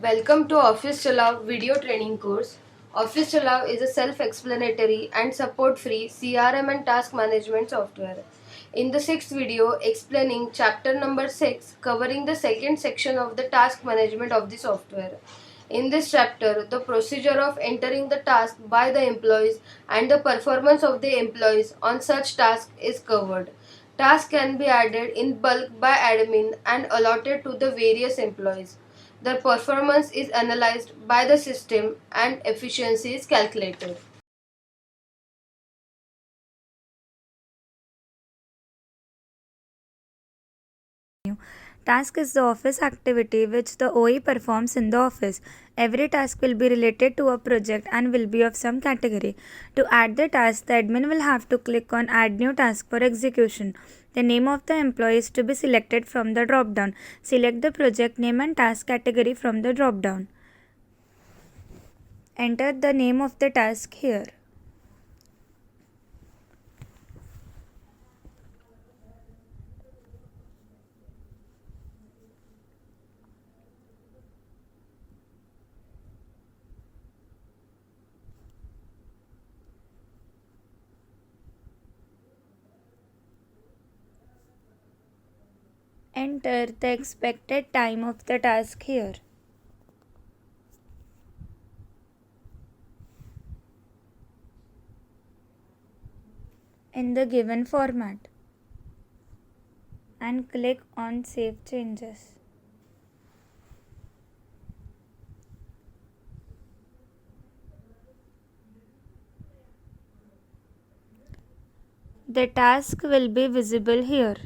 Welcome to Office Chalao video training course. Office Chalao is a self-explanatory and support-free CRM and task management software. In the sixth video, explaining chapter number 6, covering the second section of the task management of the software. In this chapter, the procedure of entering the task by the employees and the performance of the employees on such task is covered. Tasks can be added in bulk by admin and allotted to the various employees. Their performance is analyzed by the system and efficiency is calculated. Task is the office activity which the OE performs in the office. Every task will be related to a project and will be of some category. To add the task, the admin will have to click on Add New Task for execution. The name of the employee is to be selected from the drop-down. Select the project name and task category from the drop-down. Enter the name of the task here. Enter the expected time of the task here. In the given format and click on Save Changes. The task will be visible here.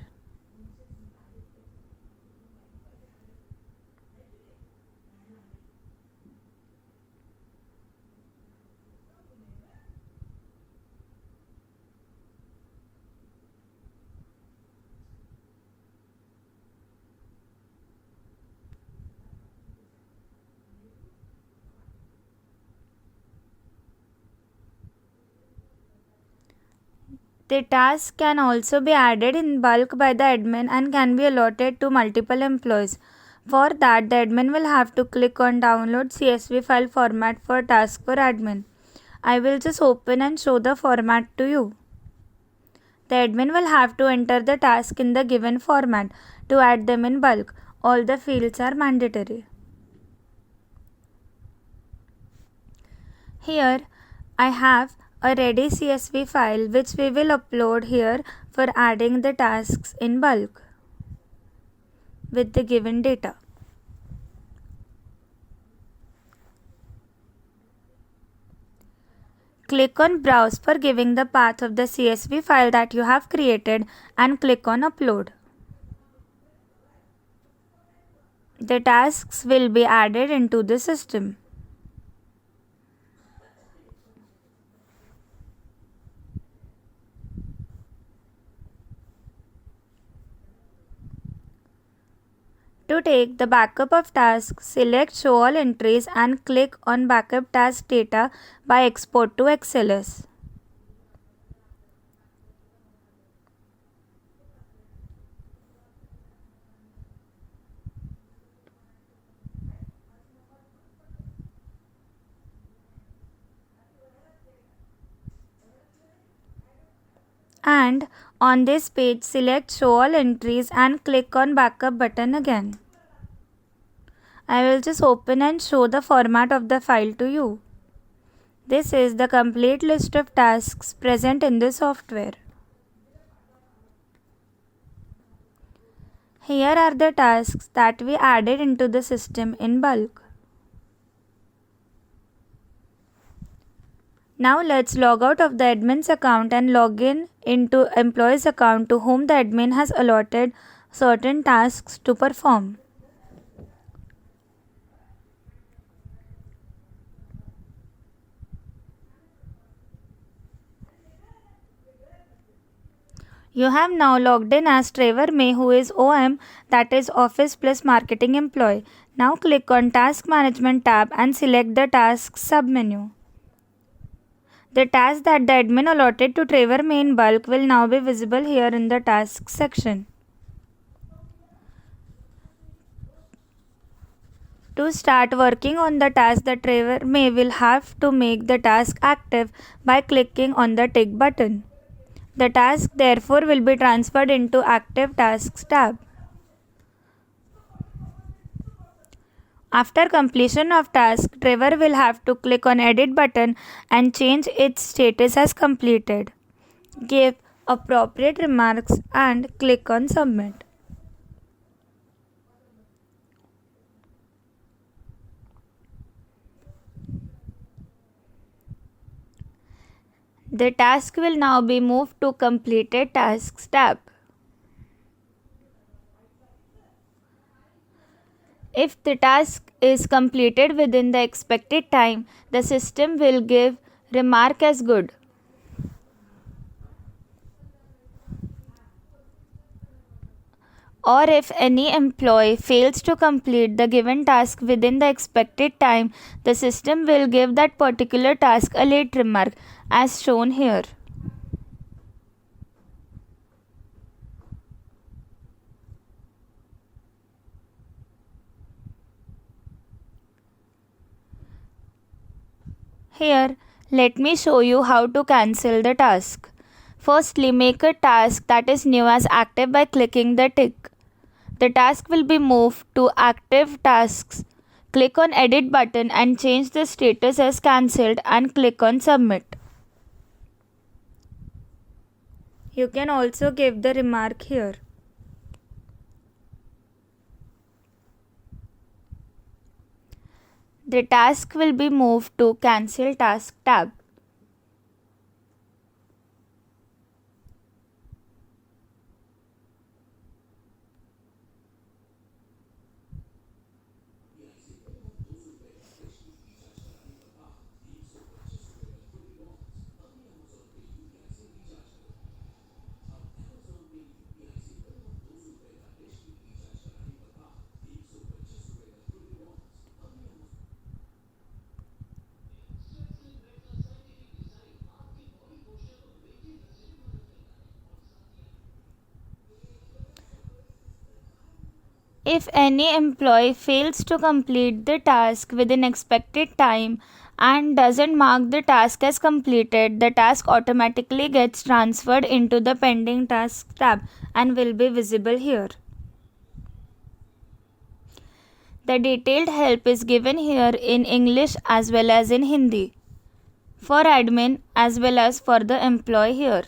The task can also be added in bulk by the admin and can be allotted to multiple employees. For that, the admin will have to click on Download CSV file format for task for admin. I will just open and show the format to you. The admin will have to enter the task in the given format to add them in bulk. All the fields are mandatory. Here, I have a ready CSV file which we will upload here for adding the tasks in bulk with the given data. Click on Browse for giving the path of the CSV file that you have created and click on Upload. The tasks will be added into the system. To take the backup of tasks, select Show All Entries and click on Backup Task Data by Export to XLS. And on this page, select Show All Entries and click on Backup button again. I will just open and show the format of the file to you. This is the complete list of tasks present in the software. Here are the tasks that we added into the system in bulk. Now let's log out of the admin's account and log in into employee's account to whom the admin has allotted certain tasks to perform. You have now logged in as Trevor May, who is OM, that is Office Plus Marketing Employee. Now click on Task Management tab and select the Tasks submenu. The task that the admin allotted to Trevor May in bulk will now be visible here in the Tasks section. To start working on the task, the Trevor will have to make the task active by clicking on the tick button. The task therefore will be transferred into Active Tasks tab. After completion of task, Trevor will have to click on Edit button and change its status as completed. Give appropriate remarks and click on Submit. The task will now be moved to Completed Tasks tab. If the task is completed within the expected time, the system will give remark as good. Or if any employee fails to complete the given task within the expected time, the system will give that particular task a late remark as shown here. Here, let me show you how to cancel the task. Firstly, make a task that is new as active by clicking the tick. The task will be moved to Active Tasks. Click on Edit button and change the status as cancelled and click on Submit. You can also give the remark here. The task will be moved to Cancel Task tab. If any employee fails to complete the task within expected time and doesn't mark the task as completed, the task automatically gets transferred into the Pending Tasks tab and will be visible here. The detailed help is given here in English as well as in Hindi for admin as well as for the employee here.